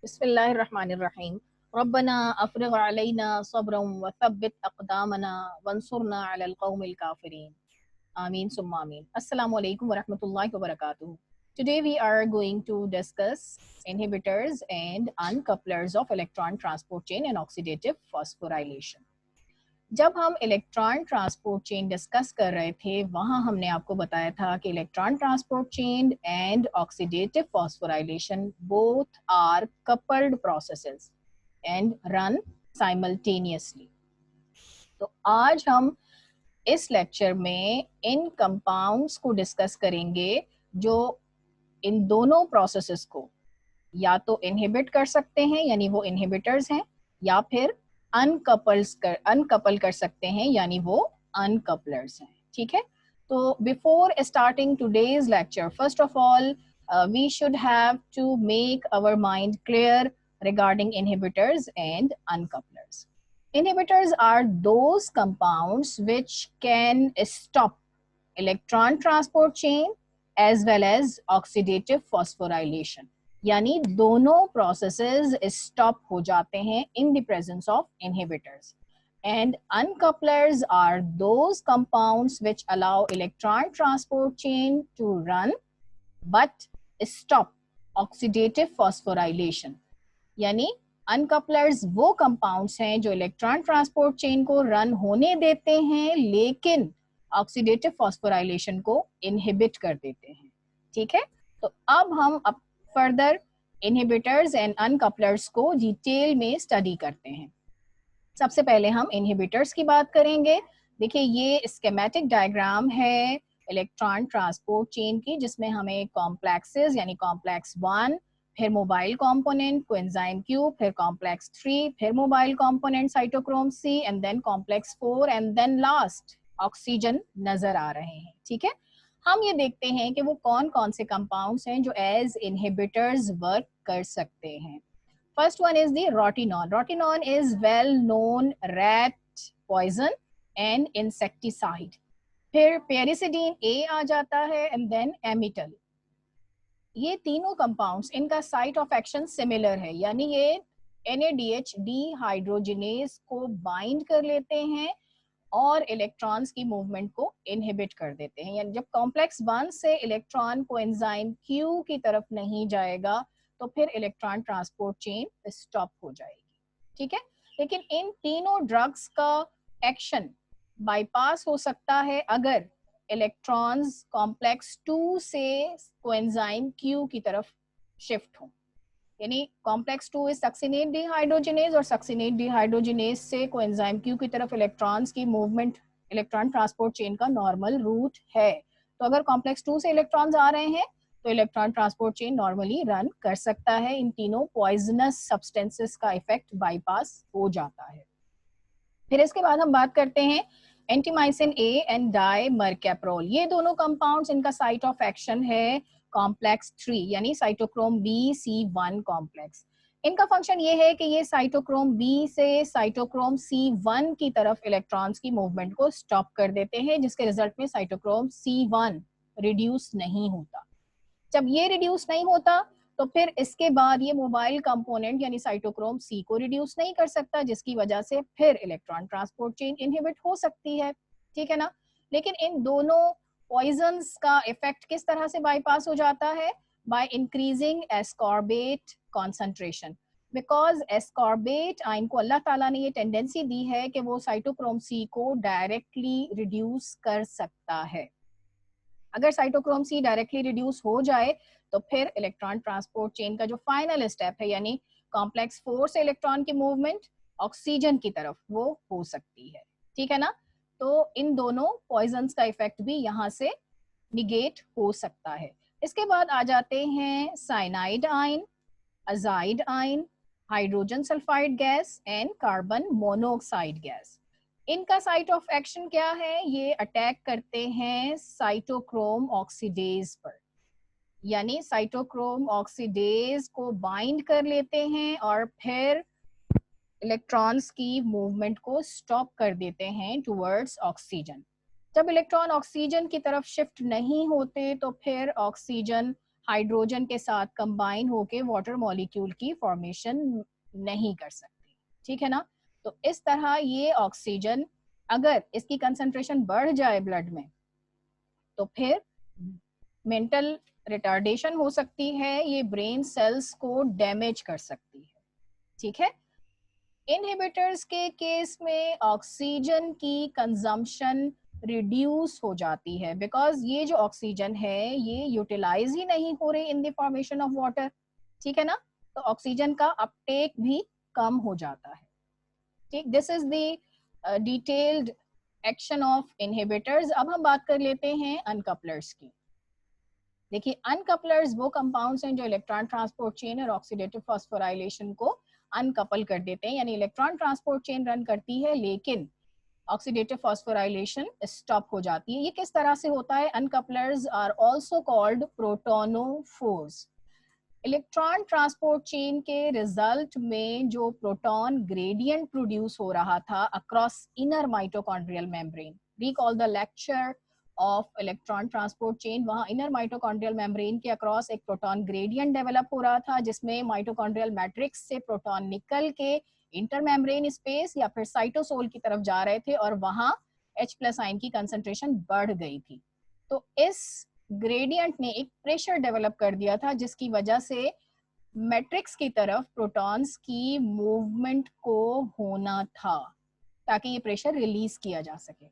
बिस्मिल्लाहिर्रहमानिर्रहीम। रब्बना अफ़्रिग़ अलैना सब्रन व थब्बित अक़दामना वंसुरना अलल क़ौमिल काफ़िरीन। आमीन सुम्मा आमीन। अस्सलामु अलैकुम व रहमतुल्लाहि व बरकातुहू। Today we are going to discuss inhibitors and uncouplers of electron transport chain and oxidative phosphorylation. जब हम इलेक्ट्रॉन ट्रांसपोर्ट चेन डिस्कस कर रहे थे वहां हमने आपको बताया था कि electron transport chain and oxidative phosphorylation both are coupled processes and run simultaneously. तो आज हम इस लेक्चर में इन कंपाउंड्स को डिस्कस करेंगे जो इन दोनों प्रोसेसेस को या तो इनहिबिट कर सकते हैं यानी वो इनहिबिटर्स हैं, या फिर अनकपल कर सकते हैं यानी वो अनकपलर्स हैं। ठीक है, तो before starting today's lecture first of all we should have to make our mind clear regarding inhibitors and uncouplers. Inhibitors are those compounds which can stop electron transport chain as well as oxidative phosphorylation, यानी दोनों processes stop हो जाते हैं in the presence of inhibitors. And uncouplers are those compounds which allow electron transport chain to run but stop oxidative phosphorylation, यानी अनकपलर्स वो compounds हैं जो electron transport chain को रन होने देते हैं लेकिन ऑक्सीडेटिव फॉस्फोराइलेशन को इनहिबिट कर देते हैं। ठीक है, तो अब हम फर्दर इनहिबिटर्स एंड अनकपलर्स को डिटेल में स्टडी करते हैं। सबसे पहले हम इनहिबिटर्स की बात करेंगे। देखिए ये स्कीमेटिक डायग्राम है इलेक्ट्रॉन ट्रांसपोर्ट चेन की, जिसमें हमें कॉम्प्लेक्सेस यानी कॉम्प्लेक्स 1, फिर मोबाइल कंपोनेंट कोएंजाइम Q, फिर कॉम्प्लेक्स 3, फिर mobile component cytochrome C and then complex 4 and then last oxygen नजर आ रहे हैं। ठीक है, हम ये देखते हैं कि वो कौन कौन से कंपाउंड्स हैं जो एज इनहिबिटर्स वर्क कर सकते हैं। First one is the rotenone. Rotenone is well known rat poison and insecticide. फिर पेरिसिडीन ए आ जाता है एंड देन एमिटल। ये तीनों कंपाउंड्स इनका साइट ऑफ एक्शन सिमिलर है, यानी ये NADH डिहाइड्रोजिनेज को बाइंड कर लेते हैं और इलेक्ट्रॉन्स की मूवमेंट को इनहिबिट कर देते हैं। यानी जब कॉम्प्लेक्स 1 से इलेक्ट्रॉन को एंजाइम Q की तरफ नहीं जाएगा तो फिर इलेक्ट्रॉन ट्रांसपोर्ट चेन स्टॉप हो जाएगी। ठीक है, लेकिन इन तीनों ड्रग्स का एक्शन बाईपास हो सकता है अगर इलेक्ट्रॉन्स कॉम्प्लेक्स 2 से कोएंजाइम Q की तरफ शिफ्ट हो। यानी कॉम्प्लेक्स 2 इज सक्सिनेट डिहाइड्रोजिनेज और सक्सिनेट डिहाइड्रोजिनेज से कोएंजाइम Q की तरफ इलेक्ट्रॉन्स की मूवमेंट इलेक्ट्रॉन ट्रांसपोर्ट चेन का नॉर्मल रूट है। तो अगर कॉम्प्लेक्स 2 से इलेक्ट्रॉन्स आ रहे हैं तो electron transport chain normally run कर सकता है। इन तीनों पॉइजनस सब्सटेंसेस का इफेक्ट बाईपास हो जाता है। फिर इसके बाद हम बात करते हैं एंटीमाइसिन ए एंड डाइमरकैप्रोल। ये दोनों कंपाउंड्स इनका साइट ऑफ एक्शन है कॉम्प्लेक्स 3 यानी साइटोक्रोम B/C1 कॉम्प्लेक्स। इनका फंक्शन ये है कि ये साइटोक्रोम B से साइटोक्रोम C1 की तरफ इलेक्ट्रॉन्स की मूवमेंट को स्टॉप कर देते हैं, जिसके रिजल्ट में साइटोक्रोम C1 रिड्यूस नहीं होता। जब ये रिड्यूस नहीं होता तो फिर इसके बाद ये मोबाइल कंपोनेंट यानी साइटोक्रोम C को रिड्यूस नहीं कर सकता, जिसकी वजह से फिर इलेक्ट्रॉन ट्रांसपोर्ट चेन इनहिबिट हो सकती है। ठीक है ना, लेकिन इन दोनों पॉइजन्स का इफेक्ट किस तरह से बाईपास हो जाता है? By increasing ascorbate concentration. Because ascorbate ion को अल्लाह ताला ने ये टेंडेंसी दी है कि वो साइटोक्रोम C को डायरेक्टली रिड्यूस कर सकता है। अगर साइटोक्रोम C डायरेक्टली रिड्यूस हो जाए तो फिर इलेक्ट्रॉन ट्रांसपोर्ट चेन का जो फाइनल स्टेप है यानी कॉम्प्लेक्स 4 से इलेक्ट्रॉन की मूवमेंट ऑक्सीजन की तरफ वो हो सकती है। ठीक है ना, तो इन दोनों पॉइजन्स का इफेक्ट भी यहाँ से निगेट हो सकता है। इसके बाद आ जाते हैं cyanide ion, azide ion, hydrogen sulphide gas and carbon monoxide gas. इनका साइट ऑफ एक्शन क्या है? ये अटैक करते हैं साइटोक्रोम ऑक्सीडेज पर, यानी साइटोक्रोम ऑक्सीडेज को बाइंड कर लेते हैं और फिर इलेक्ट्रॉन्स की मूवमेंट को स्टॉप कर देते हैं टुवर्ड्स ऑक्सीजन। जब इलेक्ट्रॉन ऑक्सीजन की तरफ शिफ्ट नहीं होते तो फिर ऑक्सीजन हाइड्रोजन के साथ कंबाइन होके वाटर मॉलिक्यूल की फॉर्मेशन नहीं कर सकती, ठीक है ना। तो इस तरह ये ऑक्सीजन अगर इसकी कंसंट्रेशन बढ़ जाए ब्लड में तो फिर मेंटल रिटार्डेशन हो सकती है, ये ब्रेन सेल्स को डैमेज कर सकती है, ठीक है। इनहिबिटर्स के केस में ऑक्सीजन की कंजम्पशन रिड्यूस हो जाती है बिकॉज ये जो ऑक्सीजन है ये यूटिलाइज ही नहीं हो रही in the formation of water, ठीक है ना। तो ऑक्सीजन का अपटेक भी कम हो जाता है, ठीक। This is the detailed action of inhibitors. अब हम बात कर लेते हैं अनकपलर्स की। देखिए अनकपलर्स वो कंपाउंड्स हैं जो इलेक्ट्रॉन ट्रांसपोर्ट चेन और ऑक्सीडेटिव फॉस्फोराइलेशन को अनकपल कर देते हैं, यानी इलेक्ट्रॉन ट्रांसपोर्ट चेन रन करती है लेकिन ऑक्सीडेटिव फॉस्फोराइलेशन स्टॉप हो जाती है। ये किस तरह से होता है? Uncouplers are also called protonophores. Electron transport chain के रिजल्ट में जो प्रोटॉन ग्रेडियंट प्रोड्यूस हो रहा था across inner mitochondrial membrane, recall the lecture of electron transport chain, वहां इनर माइटोकॉन्ड्रियल मेम्ब्रेन के अक्रॉस एक प्रोटॉन ग्रेडियंट डेवलप हो रहा था जिसमें माइटोकॉन्ड्रियल मैट्रिक्स से प्रोटॉन निकल के इंटर मेम्ब्रेन स्पेस या फिर साइटोसोल की तरफ जा रहे थे और वहां H+ आयन की कंसंट्रेशन बढ़ गई थी। तो इस ग्रेडियंट ने एक प्रेशर डेवलप कर दिया था जिसकी वजह से मैट्रिक्स की तरफ प्रोटॉन्स की मूवमेंट को होना था ताकि ये प्रेशर रिलीज किया जा सके।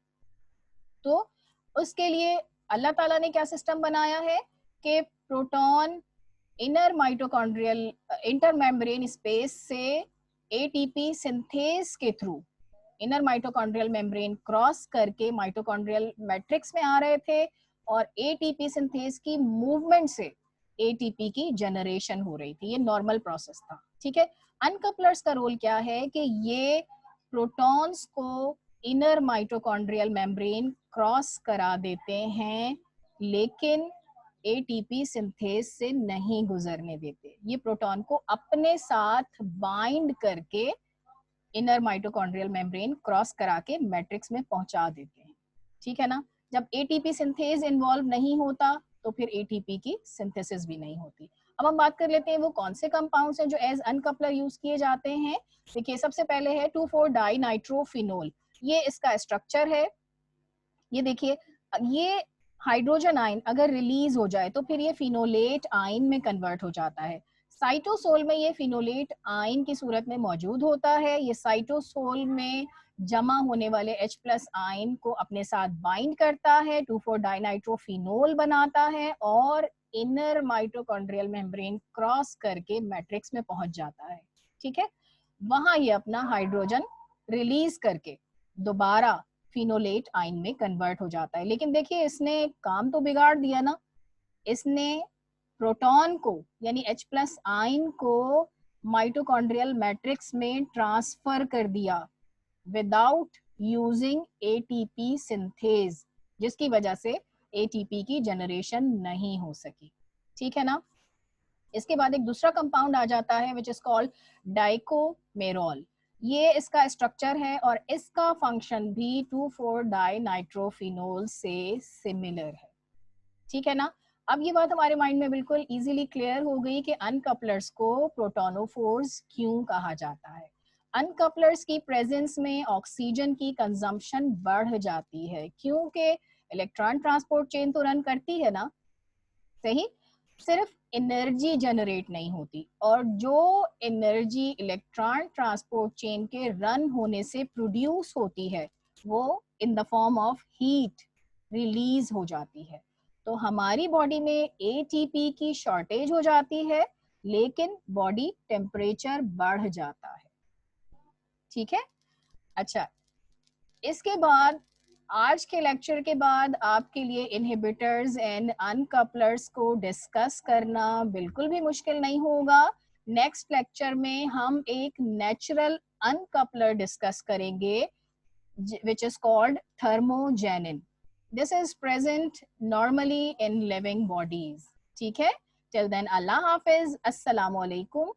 तो उसके लिए अल्लाह ताला ने क्या सिस्टम बनाया है कि proton inner mitochondrial inter membrane space से एटीपी सिंथेज के through inner mitochondrial membrane cross करके माइटोकॉन्ड्रियल मैट्रिक्स में आ रहे थे और एटीपी सिंथेज की मूवमेंट से एटीपी की जनरेशन हो रही थी। ये नॉर्मल प्रोसेस था, ठीक है। अनकपलर्स का रोल क्या है कि ये प्रोटॉन्स को इनर माइटोकॉन्ड्रियल मेम्ब्रेन क्रॉस करा देते हैं लेकिन एटीपी सिंथेज से नहीं गुजरने देते। ये प्रोटॉन को अपने साथ बाइंड करके इनर माइटोकॉन्ड्रियल मेम्ब्रेन क्रॉस करा के मैट्रिक्स में पहुंचा देते हैं, ठीक है ना। जब एटीपी सिंथेज इन्वॉल्व नहीं होता तो फिर एटीपी की सिंथेसिस भी नहीं होती। अब हम बात कर लेते हैं वो कौन से कंपाउंड्स हैं जो एज अनकपलर यूज किए जाते हैं। देखिए सबसे पहले है 2,4-डाइनाइट्रोफिनोल, ये इसका स्ट्रक्चर है। ये देखिए ये हाइड्रोजन आयन अगर रिलीज हो जाए तो फिर ये फिनोलेट आयन में कन्वर्ट हो जाता है। साइटोसोल में ये फिनोलेट आयन की सूरत में मौजूद होता है। ये साइटोसोल में जमा होने वाले H+ आयन को अपने साथ बाइंड करता है, 2,4-डाइनाइट्रोफिनोल बनाता है और इनर माइटोकॉन्ड्रियल मेम्ब्रेन क्रॉस करके मैट्रिक्स में पहुंच जाता है, ठीक है। वहां ये अपना हाइड्रोजन रिलीज करके दोबारा फिनोलेट आयन में कन्वर्ट हो जाता है। लेकिन देखिए इसने काम तो बिगाड़ दिया ना, इसने प्रोटॉन को यानी H+ आयन को माइटोकॉन्ड्रियल मैट्रिक्स में ट्रांसफर कर दिया विदाउट यूजिंग एटीपी सिंथेज, जिसकी वजह से एटीपी की जनरेशन नहीं हो सकी, ठीक है ना। इसके बाद एक दूसरा कंपाउंड आ जाता है विच इज कॉल्ड डाइकोमेरोल। ये इसका स्ट्रक्चर है और इसका फंक्शन भी 2,4-डाइनाइट्रोफिनोल से सिमिलर है, ठीक है ना। अब ये बात हमारे माइंड में बिल्कुल इजीली क्लियर हो गई कि अनकपलर्स को प्रोटोनोफोर्स क्यों कहा जाता है। अनकपलर्स की प्रेजेंस में ऑक्सीजन की कंजम्पशन बढ़ जाती है क्योंकि इलेक्ट्रॉन ट्रांसपोर्ट चेन तो रन करती है ना, सही, सिर्फ एनर्जी जनरेट नहीं होती और जो एनर्जी इलेक्ट्रॉन ट्रांसपोर्ट चेन के रन होने से प्रोड्यूस होती है वो in the form of heat release हो जाती है। तो हमारी बॉडी में एटीपी की शॉर्टेज हो जाती है लेकिन बॉडी टेम्परेचर बढ़ जाता है, ठीक है। अच्छा, इसके बाद आज के लेक्चर के बाद आपके लिए इनहिबिटर्स एंड अनकपलर्स को डिस्कस करना बिल्कुल भी मुश्किल नहीं होगा। नेक्स्ट लेक्चर में हम एक नेचुरल अनकपलर डिस्कस करेंगे which is called thermogenin. This is present normally in living bodies. ठीक है, till then Allah Hafiz, Assalamu alaikum.